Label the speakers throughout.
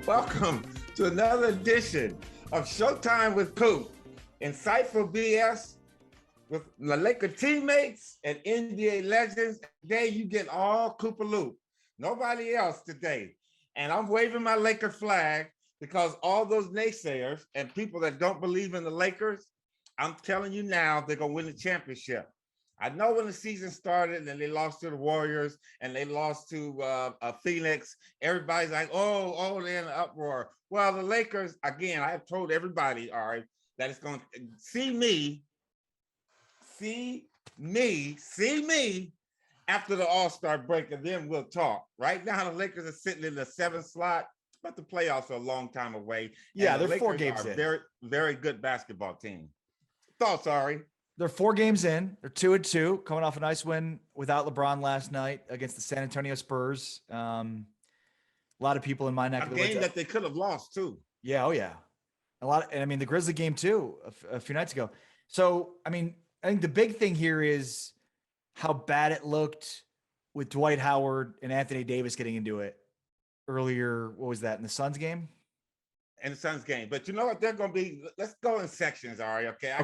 Speaker 1: Welcome to another edition of Showtime with COOP. Insightful BS with the Laker teammates and NBA legends. Today you get all Cooper Loop. Nobody else today. And I'm waving my Laker flag because all those naysayers and people that don't believe in the Lakers, I'm telling you now, they're going to win the championship. I know when the season started and they lost to the Warriors and they lost to Phoenix, everybody's like, oh, they're in an uproar. Well, the Lakers, again, I have told everybody, all right, that it's going to see me after the All-Star break, and then we'll talk. Right now, the Lakers are sitting in the 7th slot, but the playoffs are a long time away.
Speaker 2: Yeah, they're
Speaker 1: Lakers
Speaker 2: 4 games in.
Speaker 1: Very, very good basketball team. Thoughts, Ari?
Speaker 2: They're 4 games in. They're 2-2, coming off a nice win without LeBron last night against the San Antonio Spurs. A lot of people in my neck of the woods.
Speaker 1: A game that they could have lost too.
Speaker 2: Yeah, oh yeah. The Grizzly game too a few nights ago. So, I think the big thing here is how bad it looked with Dwight Howard and Anthony Davis getting into it earlier. What was that, in the Suns game?
Speaker 1: In the Suns game. But you know what? They're going to be, let's go in sections, Ari, okay?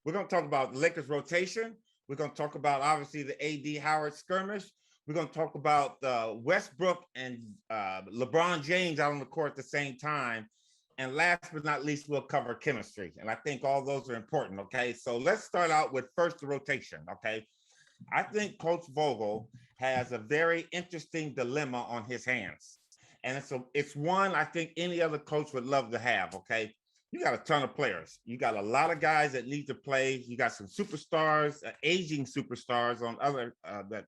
Speaker 1: We're going to talk about the Lakers rotation. We're going to talk about, obviously, the A.D. Howard skirmish. We're going to talk about Westbrook and LeBron James out on the court at the same time. And last but not least, we'll cover chemistry. And I think all those are important, okay? So let's start out with first the rotation, okay? I think Coach Vogel has a very interesting dilemma on his hands. And it's one I think any other coach would love to have, okay? You got a ton of players. You got a lot of guys that need to play. You got some superstars, aging superstars on other that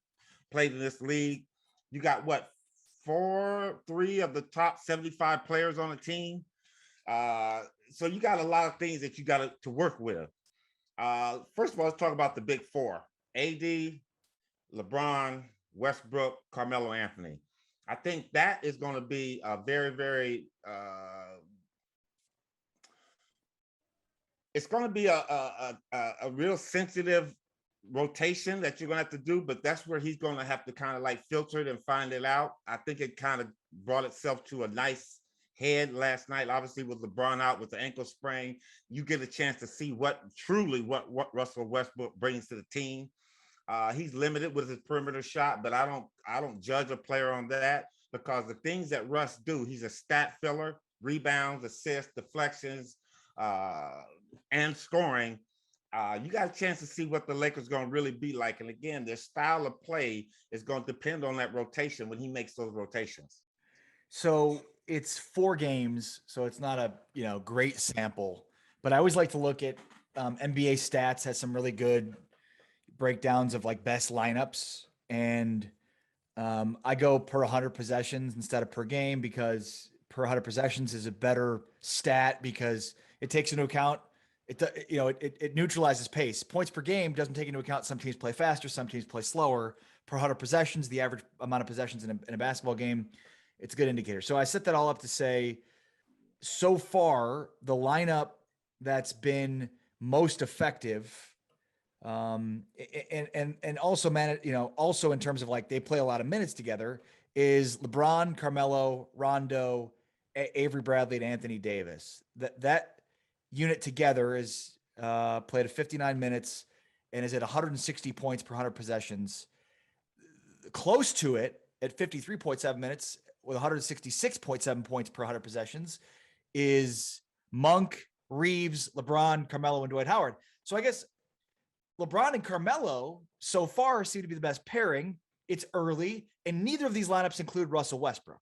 Speaker 1: played in this league. You got what, 3 of the top 75 players on the team. So you got a lot of things that you got to work with. First of all, let's talk about the big 4: AD, LeBron, Westbrook, Carmelo Anthony. I think that is going to be a very, very it's going to be a real sensitive rotation that you're going to have to do, but that's where he's going to have to kind of like filter it and find it out. I think it kind of brought itself to a nice head last night. Obviously, with LeBron out with the ankle sprain, you get a chance to see what Russell Westbrook brings to the team. He's limited with his perimeter shot, but I don't judge a player on that, because the things that Russ do, he's a stat filler: rebounds, assists, deflections, and scoring. You got a chance to see what the Lakers going to really be like. And again, their style of play is going to depend on that rotation when he makes those rotations.
Speaker 2: So it's 4 games, so it's not a great sample. But I always like to look at NBA Stats has some really good breakdowns of like best lineups, and I go per 100 possessions instead of per game, because per 100 possessions is a better stat because it takes into account it neutralizes pace. Points per game doesn't take into account some teams play faster, some teams play slower. Per 100 possessions, the average amount of possessions in a basketball game, it's a good indicator. So I set that all up to say, so far the lineup that's been most effective, and also also in terms of like they play a lot of minutes together, is LeBron, Carmelo, Rondo, Avery Bradley, and Anthony Davis. That unit together is played at 59 minutes and is at 160 points per 100 possessions. Close to it at 53.7 minutes with 166.7 points per 100 possessions is Monk, Reeves, LeBron, Carmelo, and Dwight Howard. So I guess LeBron and Carmelo so far seem to be the best pairing. It's early, and neither of these lineups include Russell Westbrook,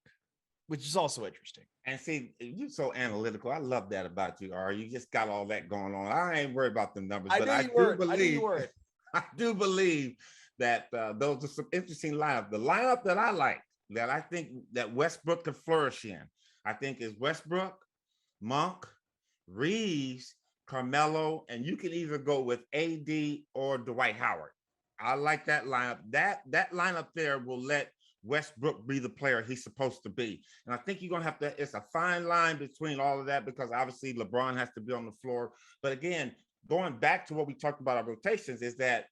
Speaker 2: which is also interesting.
Speaker 1: And see, you're so analytical. I love that about you, Ari. You just got all that going on. I ain't worried about the numbers, but I do believe that those are some interesting lineups. The lineup that I like, that I think that Westbrook could flourish in, I think is Westbrook, Monk, Reeves, Carmelo, and you can either go with AD or Dwight Howard. I like that lineup. That lineup there will let Westbrook be the player he's supposed to be. And I think you're going to have to, it's a fine line between all of that, because obviously LeBron has to be on the floor. But again, going back to what we talked about our rotations, is that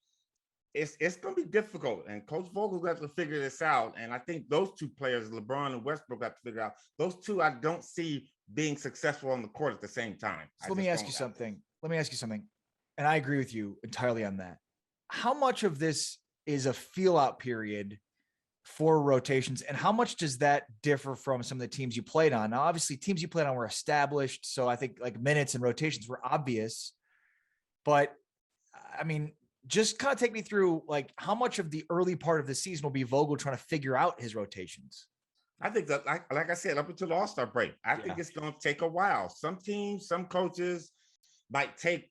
Speaker 1: it's going to be difficult, and Coach Vogel got to figure this out. And I think those two players, LeBron and Westbrook, got to figure out. Those two, I don't see being successful on the court at the same time.
Speaker 2: So let me ask you something. And I agree with you entirely on that. How much of this is a feel out period for rotations, and how much does that differ from some of the teams you played on? Now, obviously teams you played on were established, so I think like minutes and rotations were obvious, but I mean, just kind of take me through like how much of the early part of the season will be Vogel trying to figure out his rotations.
Speaker 1: I think that, like I said, up until the All-Star break, I think it's going to take a while. Some teams, some coaches might take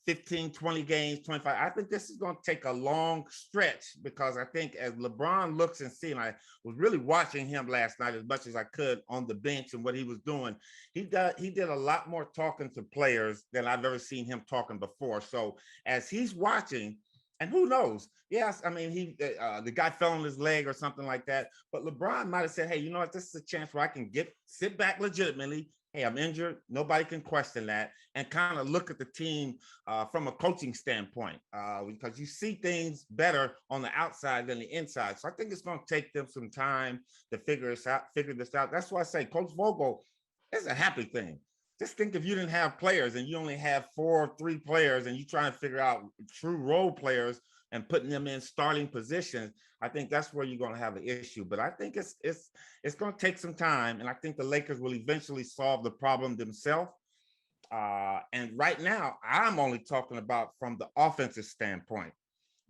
Speaker 1: 15, 20 games, 25. I think this is going to take a long stretch, because I think as LeBron looks and sees, I was really watching him last night as much as I could on the bench and what he was doing. He did a lot more talking to players than I've ever seen him talking before. So as he's watching, and who knows? Yes, I mean, the guy fell on his leg or something like that. But LeBron might have said, hey, you know what? This is a chance where I can sit back legitimately. Hey, I'm injured. Nobody can question that. And kind of look at the team from a coaching standpoint, because you see things better on the outside than the inside. So I think it's going to take them some time to figure this out. That's why I say Coach Vogel is a happy thing. Just think if you didn't have players and you only have 4 or 3 players and you trying to figure out true role players and putting them in starting positions, I think that's where you're going to have an issue. But I think it's going to take some time, and I think the Lakers will eventually solve the problem themselves. And right now, I'm only talking about from the offensive standpoint.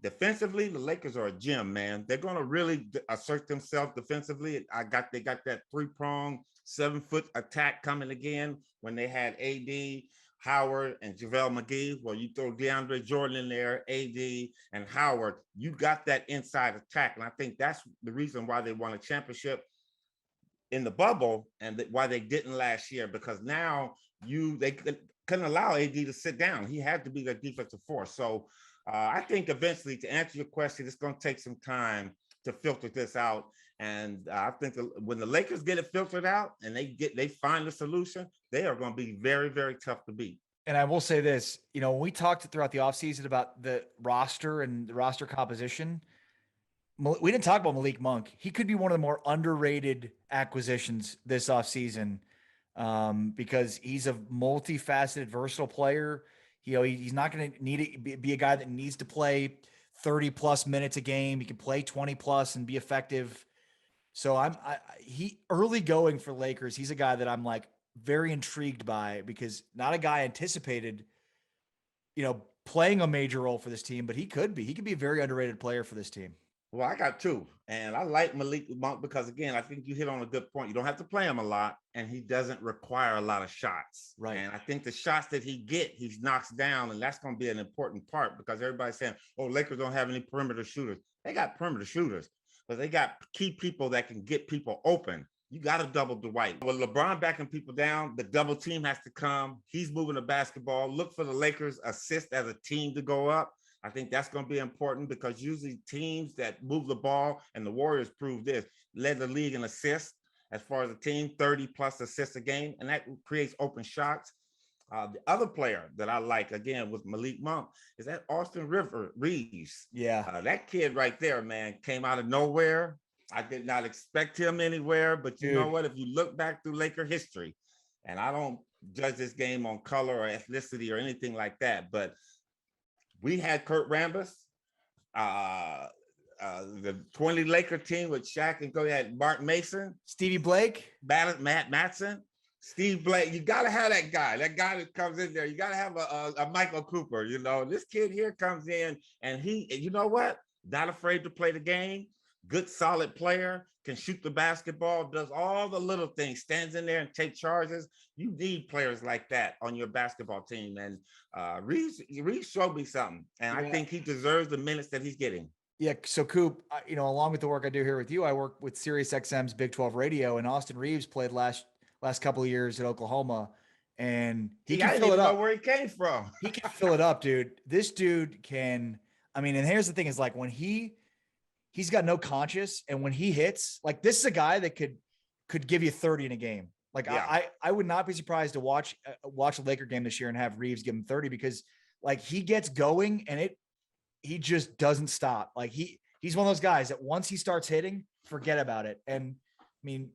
Speaker 1: Defensively, the Lakers are a gem, man. They're going to really assert themselves defensively. They got that 3-prong, 7-foot attack coming again when they had AD, Howard, and JaVale McGee. Well, you throw DeAndre Jordan in there, AD, and Howard, you got that inside attack. And I think that's the reason why they won a championship in the bubble, and why they didn't last year, because now they couldn't allow AD to sit down. He had to be the defensive force. So I think eventually, to answer your question, it's going to take some time to filter this out. And I think when the Lakers get it filtered out and they find a solution, they are going to be very, very tough to beat.
Speaker 2: And I will say this, when we talked throughout the offseason about the roster and the roster composition, we didn't talk about Malik Monk. He could be one of the more underrated acquisitions this offseason, because he's a multifaceted, versatile player. He's not going to need to be a guy that needs to play 30 plus minutes a game. He can play 20 plus and be effective. So he early going for Lakers. He's a guy that I'm like very intrigued by, because not a guy anticipated, playing a major role for this team, but he could be a very underrated player for this team.
Speaker 1: Well, I got 2, and I like Malik Monk because, again, I think you hit on a good point. You don't have to play him a lot, and he doesn't require a lot of shots.
Speaker 2: Right.
Speaker 1: And I think the shots that he knocks down, and that's going to be an important part, because everybody's saying, oh, Lakers don't have any perimeter shooters. They got perimeter shooters, but they got key people that can get people open. You got to double Dwight. With LeBron backing people down, the double team has to come. He's moving the basketball. Look for the Lakers assist as a team to go up. I think that's going to be important, because usually teams that move the ball, and the Warriors proved this, led the league in assists as far as a team, 30 plus assists a game, and that creates open shots. The other player that I like, again, with Malik Monk, is that Austin Reeves.
Speaker 2: Yeah.
Speaker 1: That kid right there, man, came out of nowhere. I did not expect him anywhere, but you know what? If you look back through Laker history, and I don't judge this game on color or ethnicity or anything like that, but we had Kurt Rambis, the 20 Laker team with Shaq and had Mark Mason,
Speaker 2: Stevie Blake,
Speaker 1: Matt Matson, Steve Blake. You got to have that guy that comes in there. You got to have a Michael Cooper. This kid here comes in, and he, not afraid to play the game. Good, solid player, can shoot the basketball, does all the little things, stands in there and take charges. You need players like that on your basketball team. And Reeves showed me something, and I think he deserves the minutes that he's getting.
Speaker 2: Yeah. So Coop, along with the work I do here with you, I work with Sirius XM's Big 12 Radio, and Austin Reeves played last couple of years at Oklahoma, and he can fill it up.
Speaker 1: Know where he came from.
Speaker 2: He can fill it up, dude. This dude can. And here's the thing: is like when he's got no conscience, and when he hits, like, this is a guy that could give you 30 in a game. Like, yeah. I would not be surprised to watch a Laker game this year and have Reeves give him 30, because like he gets going, and he just doesn't stop. Like he's one of those guys that once he starts hitting, forget about it. And I mean,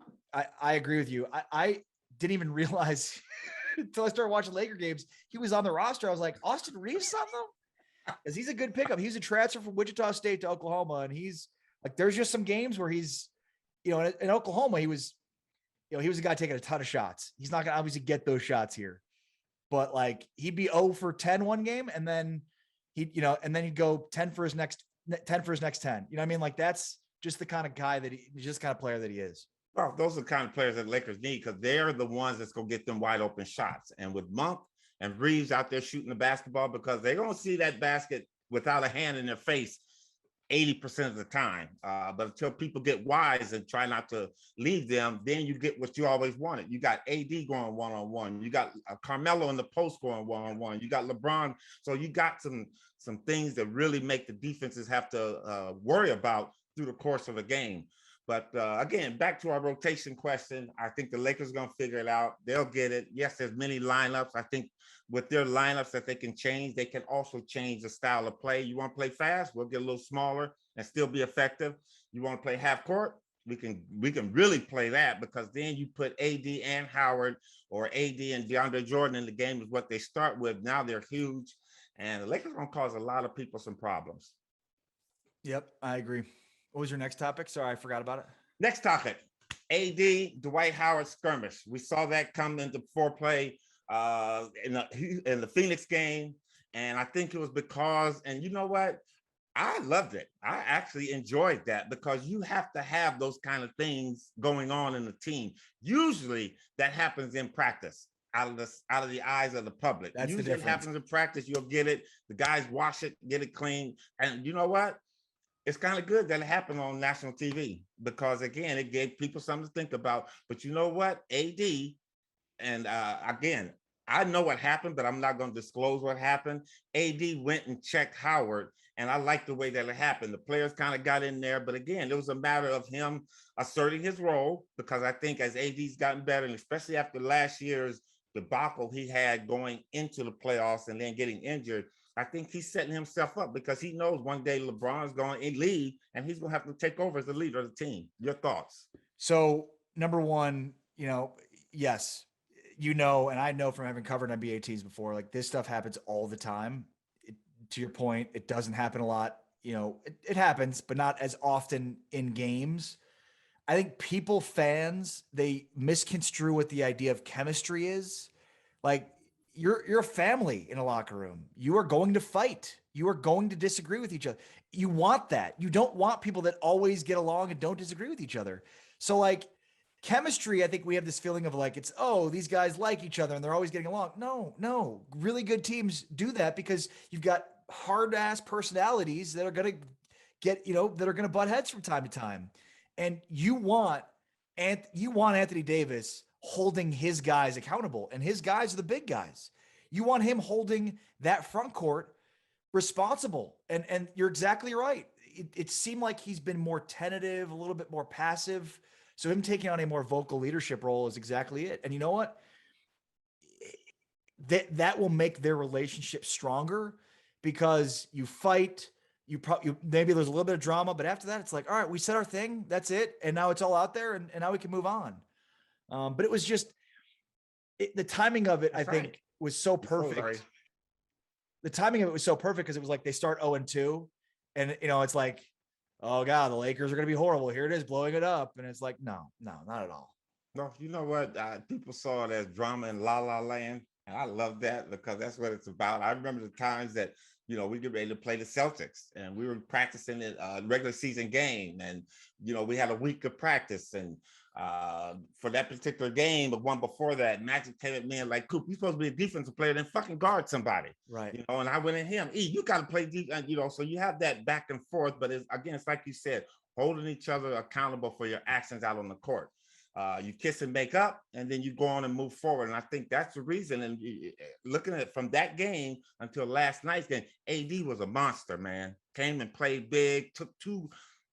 Speaker 2: I agree with you. I didn't even realize until I started watching Laker games, he was on the roster. I was like, Austin Reeves on them? Because he's a good pickup. He's a transfer from Wichita State to Oklahoma. And he's like, there's just some games where he's, in Oklahoma, he was a guy taking a ton of shots. He's not going to obviously get those shots here. But like he'd be 0 for 10 one game, and then he'd go 10 for his next 10. You know what I mean? Like that's just the kind of guy just kind of player that he is.
Speaker 1: Well, those are the kind of players that the Lakers need because they're the ones that's going to get them wide open shots. And with Monk and Reeves out there shooting the basketball, because they're going to see that basket without a hand in their face 80% of the time. But until people get wise and try not to leave them, then you get what you always wanted. You got AD going one-on-one. You got Carmelo in the post going one-on-one. You got LeBron. So you got some things that really make the defenses have to worry about through the course of a game. But again, back to our rotation question, I think the Lakers are going to figure it out. They'll get it. Yes, there's many lineups. I think with their lineups that they can change, they can also change the style of play. You want to play fast? We'll get a little smaller and still be effective. You want to play half court? We can really play that because then you put AD and Howard or AD and DeAndre Jordan in the game is what they start with. Now they're huge. And the Lakers are going to cause a lot of people some problems.
Speaker 2: Yep, I agree. What was your next topic? Sorry, I forgot about it.
Speaker 1: Next topic, AD, Dwight Howard skirmish. We saw that come into foreplay in the Phoenix game. And I think it was because, and you know what? I loved it. I actually enjoyed that because you have to have those kind of things going on in the team. Usually that happens in practice. Out of the eyes of the public.
Speaker 2: That's
Speaker 1: usually
Speaker 2: the difference.
Speaker 1: It happens in practice. You'll get it. The guys wash it, get it clean. And you know what? It's kind of good that it happened on national TV because, again, it gave people something to think about. But you know what? AD, and again, I know what happened, but I'm not going to disclose what happened. AD went and checked Howard, and I like the way that it happened. The players kind of got in there, but again, it was a matter of him asserting his role because I think as AD's gotten better, and especially after last year's debacle he had going into the playoffs and then getting injured, I think he's setting himself up because he knows one day LeBron's going to leave and he's going to have to take over as the leader of the team. Your thoughts?
Speaker 2: So, number one, yes, and I know from having covered NBA teams before, like this stuff happens all the time. To your point, it doesn't happen a lot. It happens, but not as often in games. I think fans, they misconstrue what the idea of chemistry is. Like, you're a family in a locker room. You are going to fight. You are going to disagree with each other. You want that. You don't want people that always get along and don't disagree with each other. So like chemistry, I think we have this feeling of like, these guys like each other and they're always getting along. No. Really good teams do that because you've got hard ass personalities that are going to that are going to butt heads from time to time. And you want Anthony Davis holding his guys accountable, and his guys are the big guys. You want him holding that front court responsible. And you're exactly right. It seemed like he's been more tentative, a little bit more passive. So him taking on a more vocal leadership role is exactly it. And you know what? That will make their relationship stronger because you fight, maybe there's a little bit of drama, but after that, it's like, all right, we said our thing. That's it. And now it's all out there and now we can move on. But it was just the timing of it, I think, was so perfect. The timing of it was so perfect because it was like they start 0-2, and it's like, oh God, the Lakers are going to be horrible. Here it is, blowing it up, and it's like, no, not at all.
Speaker 1: No, you know what? People saw it as drama in La La Land, and I love that because that's what it's about. I remember the times that we get ready to play the Celtics, and we were practicing it regular season game, and we had a week of practice, and for that particular game, but one before that, Magic came at me and like, Coop, you're supposed to be a defensive player, then fucking guard somebody,
Speaker 2: right?
Speaker 1: And I went at him, you got to play deep, so you have that back and forth, but it's like you said, holding each other accountable for your actions out on the court. You kiss and make up, and then you go on and move forward. And I think that's the reason. And looking at it from that game until last night's game, AD was a monster, man. Came and played big, took 2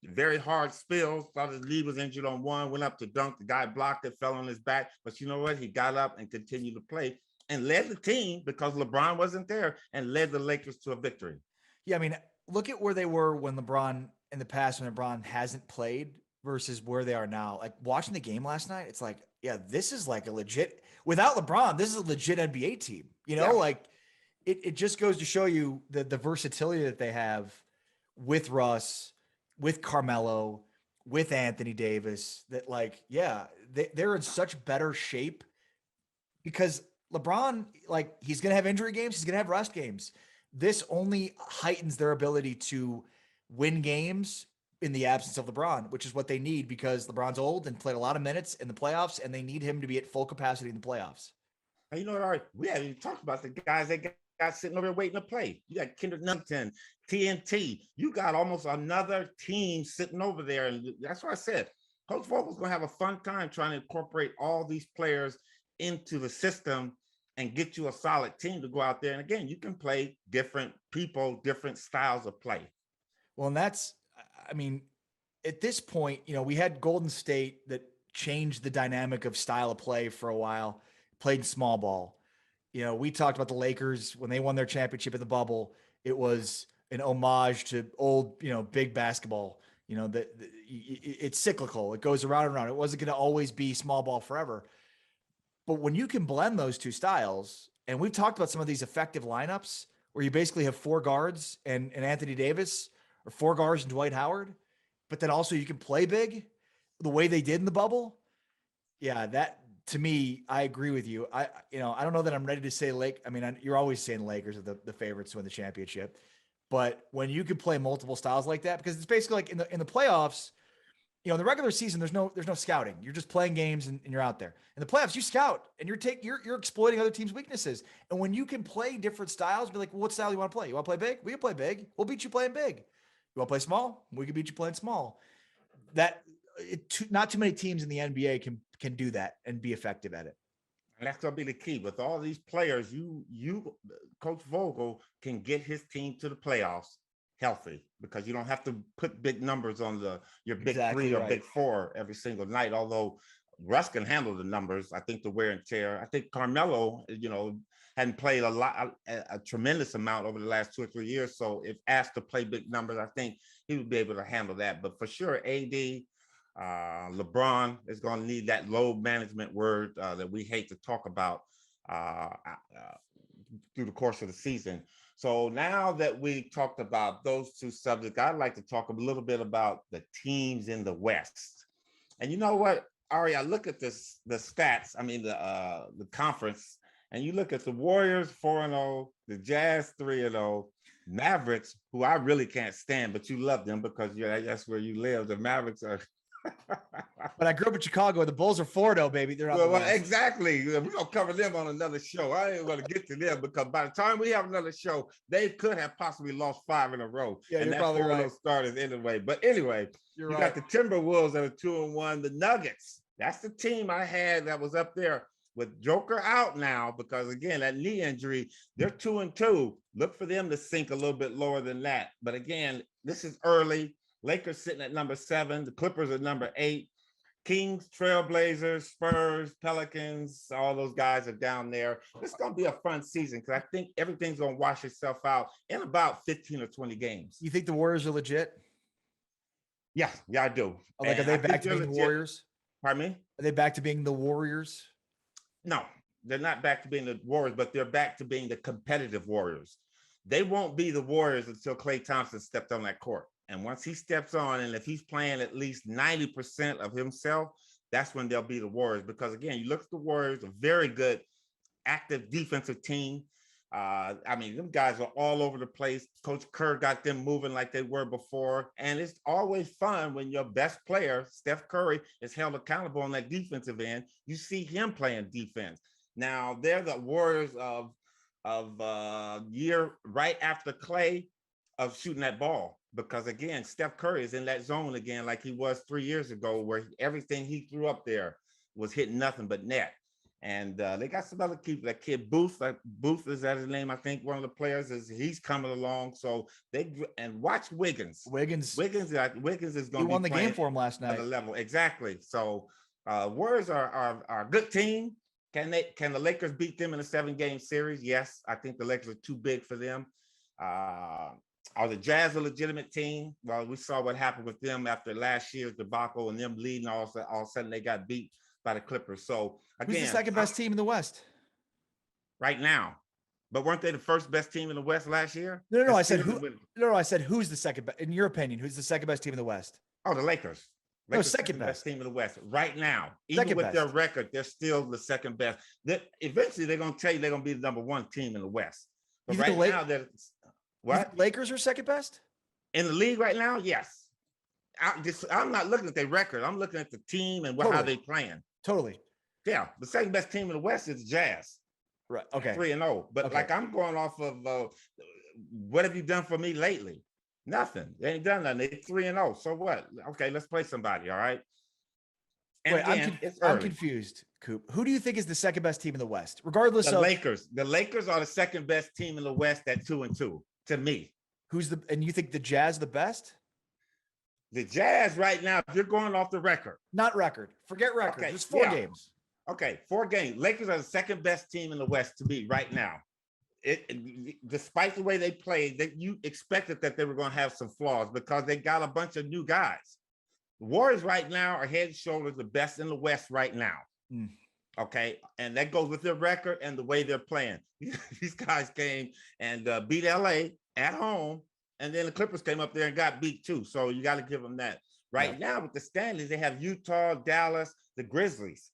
Speaker 1: very hard spills, thought his lead was injured on one, went up to dunk, the guy blocked it, fell on his back. But you know what? He got up and continued to play and led the team because LeBron wasn't there and led the Lakers to a victory.
Speaker 2: Yeah, I mean, look at where they were when LeBron in the past, when LeBron hasn't played versus where they are now. Like watching the game last night, it's like, yeah, this is like a legit, without LeBron, this is a legit NBA team,
Speaker 1: Yeah.
Speaker 2: like it just goes to show you the versatility that they have with Russ, with Carmelo, with Anthony Davis, that like, yeah, they're in such better shape because LeBron, like, he's going to have injury games, he's going to have rest games. This only heightens their ability to win games in the absence of LeBron, which is what they need because LeBron's old and played a lot of minutes in the playoffs, and they need him to be at full capacity in the playoffs.
Speaker 1: And you know what, all right, we haven't even talked about the guys that got sitting over there waiting to play. You got Kendrick Nunn, TNT. You got almost another team sitting over there. And that's what I said. Coach Vogel's going to have a fun time trying to incorporate all these players into the system and get you a solid team to go out there. And again, you can play different people, different styles of play.
Speaker 2: Well, and that's, I mean, at this point, we had Golden State that changed the dynamic of style of play for a while, played small ball. We talked about the Lakers when they won their championship in the bubble. It was an homage to old, big basketball. It's cyclical. It goes around and around. It wasn't going to always be small ball forever. But when you can blend those two styles, and we've talked about some of these effective lineups where you basically have four guards and Anthony Davis, or four guards and Dwight Howard, but then also you can play big the way they did in the bubble. Yeah, that, to me, I agree with you. I don't know that I'm ready to say you're always saying the Lakers are the favorites to win the championship, but when you can play multiple styles like that, because it's basically like in the playoffs, in the regular season, there's no scouting. You're just playing games and you're out there. In the playoffs, you scout and you're exploiting other teams' weaknesses. And when you can play different styles, be like, well, what style do you want to play? You want to play big? We can play big. We'll beat you playing big. You want to play small? We can beat you playing small. Not too many teams in the NBA can do that and be effective at it.
Speaker 1: And that's going to be the key. With all these players, you Coach Vogel can get his team to the playoffs healthy because you don't have to put big numbers on your big three or big four every single night. Although Russ can handle the numbers, I think the wear and tear. I think Carmelo, hadn't played a tremendous amount over the last 2 or 3 years. So if asked to play big numbers, I think he would be able to handle that. But for sure, AD, LeBron is going to need that load management word that we hate to talk about through the course of the season. So now that we talked about those two subjects, I'd like to talk a little bit about the teams in the West. And you know what, Ari, I look at the stats, the conference, and you look at the Warriors 4-0, the Jazz 3-0, Mavericks, who I really can't stand, but you love them because that's where you live. The Mavericks are.
Speaker 2: But I grew up in Chicago. The Bulls are 4-0, baby. They're not
Speaker 1: exactly. We're gonna cover them on another show. I ain't gonna get to them because by the time we have another show, they could have possibly lost 5 in a row.
Speaker 2: Yeah,
Speaker 1: and
Speaker 2: you're probably right.
Speaker 1: Started anyway. But anyway, you got the Timberwolves that are 2-1. The Nuggets. That's the team I had that was up there with Joker out now because again that knee injury. They're 2-2. Look for them to sink a little bit lower than that. But again, this is early. Lakers sitting at number 7. The Clippers are number 8. Kings, Trailblazers, Spurs, Pelicans, all those guys are down there. It's going to be a fun season because I think everything's going to wash itself out in about 15 or 20 games.
Speaker 2: You think the Warriors are legit?
Speaker 1: Yeah, I do.
Speaker 2: Are they back to being the Warriors?
Speaker 1: Pardon me?
Speaker 2: Are they back to being the Warriors?
Speaker 1: No, they're not back to being the Warriors, but they're back to being the competitive Warriors. They won't be the Warriors until Klay Thompson stepped on that court. And once he steps on, and if he's playing at least 90% of himself, that's when they'll be the Warriors. Because again, you look at the Warriors, a very good, active defensive team. Them guys are all over the place. Coach Kerr got them moving like they were before. And it's always fun when your best player, Steph Curry, is held accountable on that defensive end. You see him playing defense. Now, they're the Warriors of year right after Klay of shooting that ball. Because again, Steph Curry is in that zone again, like he was 3 years ago, where everything he threw up there was hitting nothing but net. And they got some other people. That kid Booth, Booth is that his name? I think one of the players he's coming along. So watch Wiggins. Wiggins is going to be.
Speaker 2: He won the game for him last night.
Speaker 1: At the level, exactly. So Warriors are a good team. Can the Lakers beat them in a 7-game series? Yes, I think the Lakers are too big for them. Are the Jazz a legitimate team? Well, we saw what happened with them after last year's debacle and them leading. All of a sudden, they got beat by the Clippers. So again,
Speaker 2: who's the second best team in the West
Speaker 1: right now? But weren't they the first best team in the West last year?
Speaker 2: No, I said who. No, I said who's the second best in your opinion? Who's the second best team in the West?
Speaker 1: Oh, the Lakers.
Speaker 2: No, second best
Speaker 1: team in the West right now. Even with their record, they're still the second best. Eventually, they're going to tell you they're going to be the number one team in the West. But right now, they're what?
Speaker 2: Lakers are second best
Speaker 1: in the league right now. Yes, I'm not looking at their record. I'm looking at the team and how they playing.
Speaker 2: Totally.
Speaker 1: Yeah, the second best team in the West is Jazz.
Speaker 2: Right. Okay.
Speaker 1: 3-0. But like I'm going off of what have you done for me lately? Nothing. They ain't done nothing. They're 3-0. So what? Okay, let's play somebody. All right. And
Speaker 2: wait, again, I'm confused, Coop. Who do you think is the second best team in the West? Regardless of
Speaker 1: Lakers. The Lakers are the second best team in the West at 2-2 to me.
Speaker 2: And you think the Jazz the best?
Speaker 1: The Jazz right now, if you're going off the record.
Speaker 2: Not record. Forget record. Okay, there's 4 games.
Speaker 1: Okay, 4 games. Lakers are the second best team in the West to me right now. Despite the way they played, that you expected that they were going to have some flaws because they got a bunch of new guys. The Warriors right now are head and shoulders the best in the West right now. Okay, and that goes with their record and the way they're playing. These guys came and beat LA at home, and then the Clippers came up there and got beat too. So you got to give them that. Right now with the standings, they have Utah, Dallas, the Grizzlies.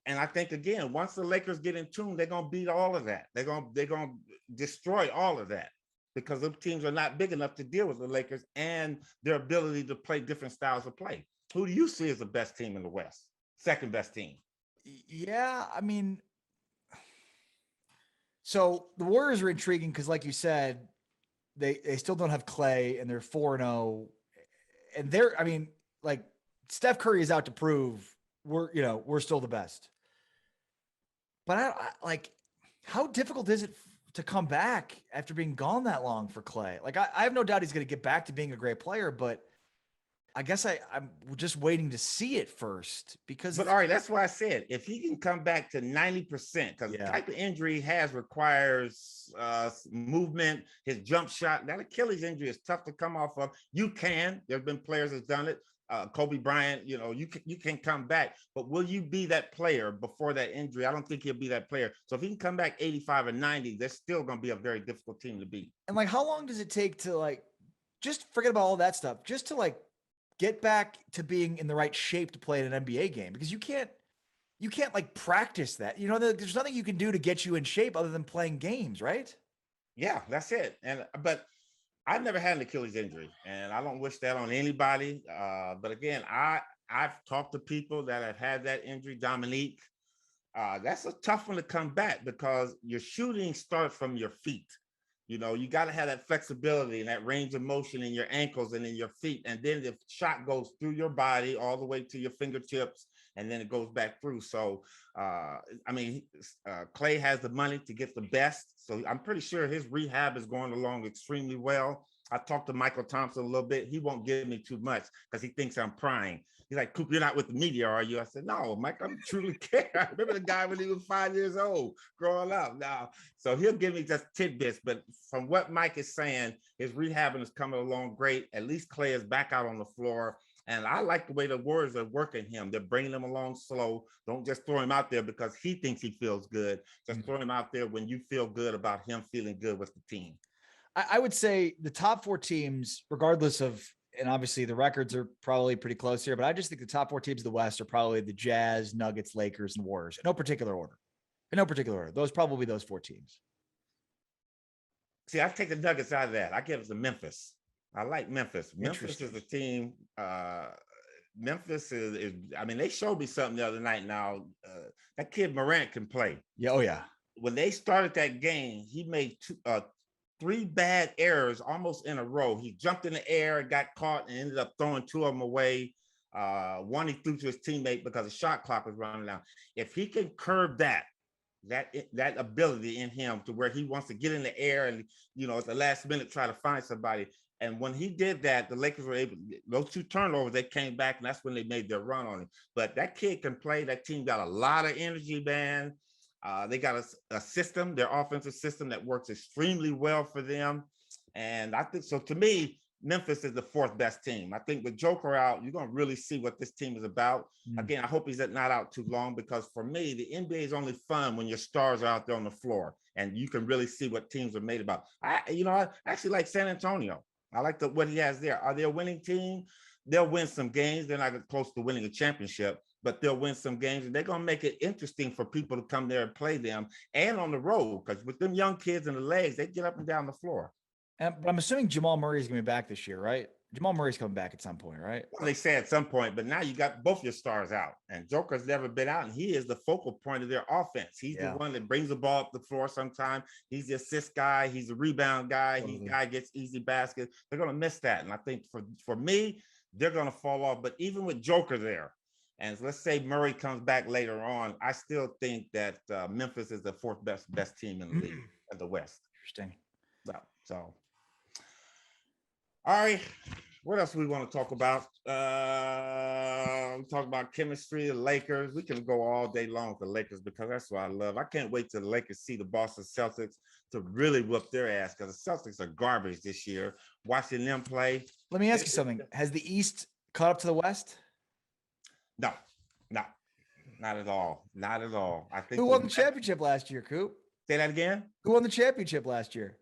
Speaker 1: And I think, again, once the Lakers get in tune, they're going to beat all of that. They're going to destroy all of that because those teams are not big enough to deal with the Lakers and their ability to play different styles of play. Who do you see as the best team in the West? Second best team?
Speaker 2: Yeah, I mean, so the Warriors are intriguing because, like you said, they still don't have Clay and they're 4-0. And they're, I mean, like Steph Curry is out to prove we're still the best. But I like, how difficult is it to come back after being gone that long for Clay? Like, I have no doubt he's going to get back to being a great player, but I guess I'm just waiting to see it first because.
Speaker 1: But all right, that's why I said if he can come back to 90%, because the type of injury he has requires movement, his jump shot. That Achilles injury is tough to come off of. You can. There have been players that's done it. Kobe Bryant, you can come back, but will you be that player before that injury? I don't think he'll be that player. So if he can come back 85 or 90, they're still going to be a very difficult team to beat.
Speaker 2: And like, how long does it take to just forget about all that stuff, just to get back to being in the right shape to play in an NBA game? Because you can't practice that. There's nothing you can do to get you in shape other than playing games, right?
Speaker 1: Yeah, that's it. But I've never had an Achilles injury, and I don't wish that on anybody. But again, I've talked to people that have had that injury. Dominique, that's a tough one to come back because your shooting starts from your feet. You got to have that flexibility and that range of motion in your ankles and in your feet. And then the shot goes through your body all the way to your fingertips, and then it goes back through. So, Clay has the money to get the best. So I'm pretty sure his rehab is going along extremely well. I talked to Michael Thompson a little bit. He won't give me too much because he thinks I'm prying. He's like, Cooper, you're not with the media, are you? I said, no, Mike, I truly care. I remember the guy when he was 5 years old growing up now. So he'll give me just tidbits. But from what Mike is saying, his rehabbing is coming along great. At least Clay is back out on the floor. And I like the way the Warriors are working him. They're bringing him along slow. Don't just throw him out there because he thinks he feels good. Just throw him out there when you feel good about him feeling good with the team.
Speaker 2: I would say the top 4 teams, regardless of, and obviously the records are probably pretty close here, but I just think the top 4 teams of the West are probably the Jazz, Nuggets, Lakers, and Warriors. In no particular order. Those 4 teams.
Speaker 1: See, I take the Nuggets out of that. I give it to Memphis. I like Memphis. Memphis is a team. Memphis is they showed me something the other night now. That kid Morant can play.
Speaker 2: Yeah. Oh, yeah.
Speaker 1: When they started that game, he made 3 bad errors almost in a row. He jumped in the air, got caught, and ended up throwing 2 of them away. One he threw to his teammate because the shot clock was running down. If he can curb that ability in him to where he wants to get in the air and, at the last minute try to find somebody. And when he did that, the Lakers were able, those 2 turnovers, they came back, and that's when they made their run on him. But that kid can play. That team got a lot of energy, man. They got a system, their offensive system that works extremely well for them. And I think so. To me, Memphis is the fourth best team. I think with Joker out, you're going to really see what this team is about. Again, I hope he's not out too long, because for me, the NBA is only fun when your stars are out there on the floor and you can really see what teams are made about. I actually like San Antonio. I like what he has there. Are they a winning team? They'll win some games. They're not close to winning a championship, but they'll win some games, and they're going to make it interesting for people to come there and play them, and on the road, because with them young kids and the legs, they get up and down the floor.
Speaker 2: But I'm assuming Jamal Murray is going to be back this year, right? Jamal Murray's coming back at some point, right?
Speaker 1: Well, they say at some point, but now you got both your stars out, and Joker's never been out, and he is the focal point of their offense. He's the one that brings the ball up the floor sometimes. He's the assist guy. He's the rebound guy. He's the guy gets easy baskets. They're going to miss that, and I think for me, they're going to fall off. But even with Joker there, and let's say Murray comes back later on, I still think that Memphis is the fourth best team in the league in the West.
Speaker 2: Interesting.
Speaker 1: So. All right, what else we want to talk about? We talk about chemistry, the Lakers. We can go all day long with the Lakers because that's what I love. I can't wait till the Lakers see the Boston Celtics to really whoop their ass, because the Celtics are garbage this year. Watching them play.
Speaker 2: Let me ask you something. Has the East caught up to the West?
Speaker 1: No, not at all. Not at all. I think.
Speaker 2: Who won the championship last year, Coop?
Speaker 1: Say that again.
Speaker 2: Who won the championship last year?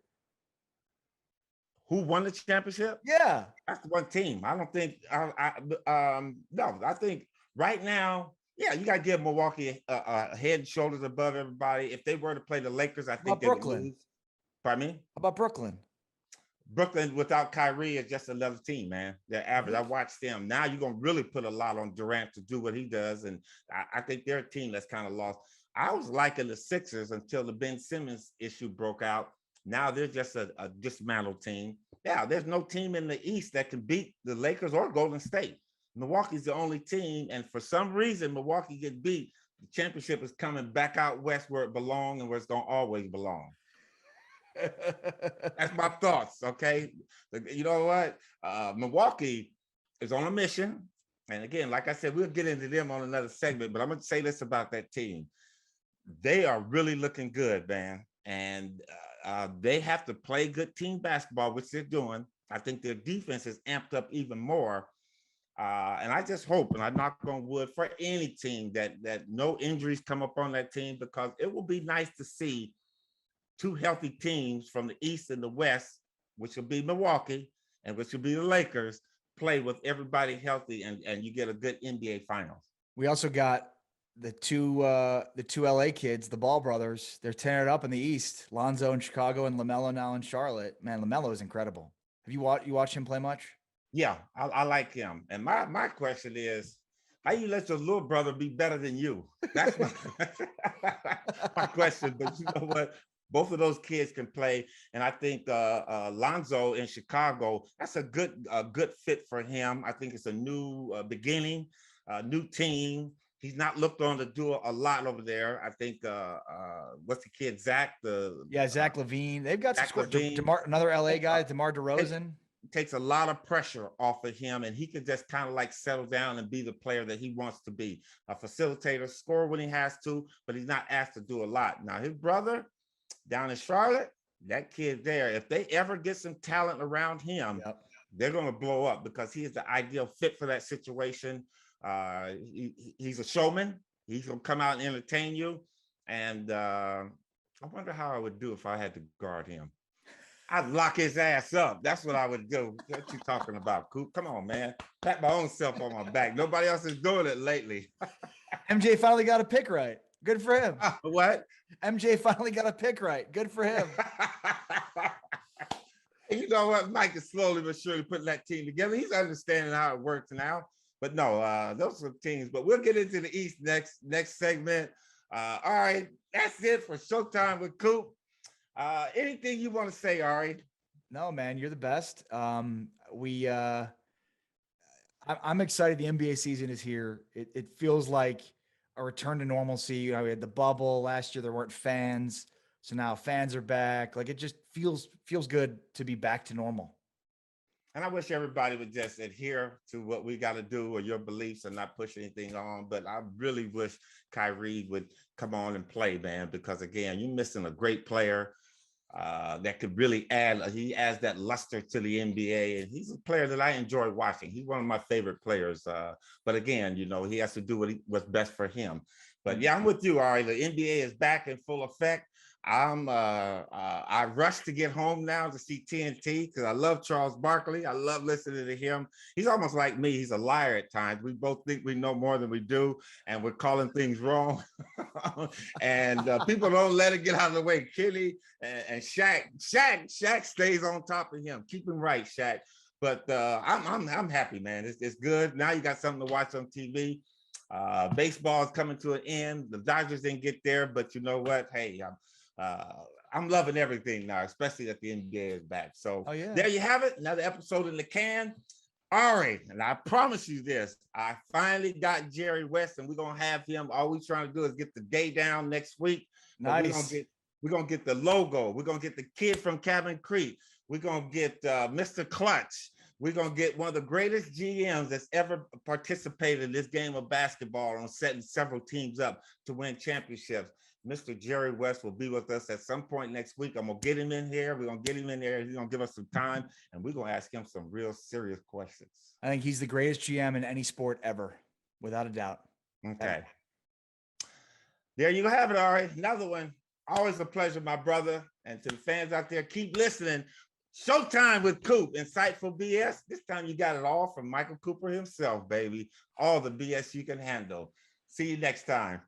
Speaker 1: Who won the championship?
Speaker 2: Yeah,
Speaker 1: that's one team. I don't think. No, I think right now, yeah, you got to give Milwaukee head and shoulders above everybody. If they were to play the Lakers, I think they would lose. Pardon me?
Speaker 2: How about Brooklyn?
Speaker 1: Brooklyn without Kyrie is just another team, man. They're average. I watched them. Now you're gonna really put a lot on Durant to do what he does, and I think they're a team that's kind of lost. I was liking the Sixers until the Ben Simmons issue broke out. Now they're just a dismantled team. Yeah, there's no team in the East that can beat the Lakers or Golden State. Milwaukee's the only team, and for some reason, Milwaukee get beat. The championship is coming back out west where it belongs and where it's gonna always belong. That's my thoughts. Okay, you know what? Milwaukee is on a mission, and again, like I said, we'll get into them on another segment. But I'm gonna say this about that team: they are really looking good, man, and they have to play good team basketball, which they're doing. I think their defense is amped up even more. And I just hope, and I knock on wood for any team, that no injuries come up on that team, because it will be nice to see two healthy teams from the East and the West, which will be Milwaukee and which will be the Lakers, play with everybody healthy, and you get a good NBA Finals.
Speaker 2: We also got the two LA kids, the Ball brothers. They're tearing it up in the East. Lonzo in Chicago and LaMelo now in Charlotte. Man, LaMelo is incredible. Have you watched him play much?
Speaker 1: Yeah, I like him. And my question is, how you let your little brother be better than you? That's my question. But you know what? Both of those kids can play, and I think Lonzo in Chicago, that's a good fit for him. I think it's a new beginning, a new team. He's not looked on to do a lot over there. I think what's the kid, Zach?
Speaker 2: Zach LaVine. They've got some another LA guy, DeMar DeRozan.
Speaker 1: It takes a lot of pressure off of him, and he can just kind of like settle down and be the player that he wants to be. A facilitator, score when he has to, but he's not asked to do a lot. Now his brother down in Charlotte, that kid there, if they ever get some talent around him, they're going to blow up, because he is the ideal fit for that situation. He's a showman. He's going to come out and entertain you. And I wonder how I would do if I had to guard him. I'd lock his ass up. That's what I would do. What you talking about, Coop? Come on, man. Pat my own self on my back. Nobody else is doing it lately.
Speaker 2: MJ finally got a pick right. Good for him.
Speaker 1: What?
Speaker 2: MJ finally got a pick right. Good for him.
Speaker 1: You know what? Mike is slowly but surely putting that team together. He's understanding how it works now. But no, those are teams. But we'll get into the East next segment. All right, that's it for Showtime with Coop. Anything you want to say, Ari?
Speaker 2: No, man, you're the best. I'm excited. The NBA season is here. It feels like a return to normalcy. You know, we had the bubble last year. There weren't fans, so now fans are back. Like, it just feels good to be back to normal.
Speaker 1: And I wish everybody would just adhere to what we got to do, or your beliefs, and not push anything on. But I really wish Kyrie would come on and play, man, because again, you're missing a great player. that could really add. He adds that luster to the NBA, and he's a player that I enjoy watching. He's one of my favorite players. But again, you know, he has to do what's best for him. But yeah, I'm with you, Ari. The NBA is back in full effect. I rushed to get home now to see TNT because I love Charles Barkley. I love listening to him. He's almost like me. He's a liar at times. We both think we know more than we do, and we're calling things wrong. And people don't let it get out of the way. Kenny and Shaq stays on top of him. Keep him right, Shaq. But I'm happy, man. It's good. Now you got something to watch on TV. Baseball is coming to an end. The Dodgers didn't get there, but you know what? Hey, I'm loving everything now, especially that the NBA is back. So there you have it. Another episode in the can. Ari, and I promise you this, I finally got Jerry West, and we're going to have him. All we're trying to do is get the day down next week.
Speaker 2: Nice.
Speaker 1: We're going to get the logo. We're going to get the kid from Cabin Creek. We're going to get Mr. Clutch. We're going to get one of the greatest GMs that's ever participated in this game of basketball on setting several teams up to win championships. Mr. Jerry West will be with us at some point next week. I'm going to get him in here. We're going to get him in there. He's going to give us some time, and we're going to ask him some real serious questions.
Speaker 2: I think he's the greatest GM in any sport ever, without a doubt.
Speaker 1: Okay. There you have it, Ari. Another one. Always a pleasure, my brother. And to the fans out there, keep listening. Showtime with Coop, insightful BS. This time you got it all from Michael Cooper himself, baby. All the BS you can handle. See you next time.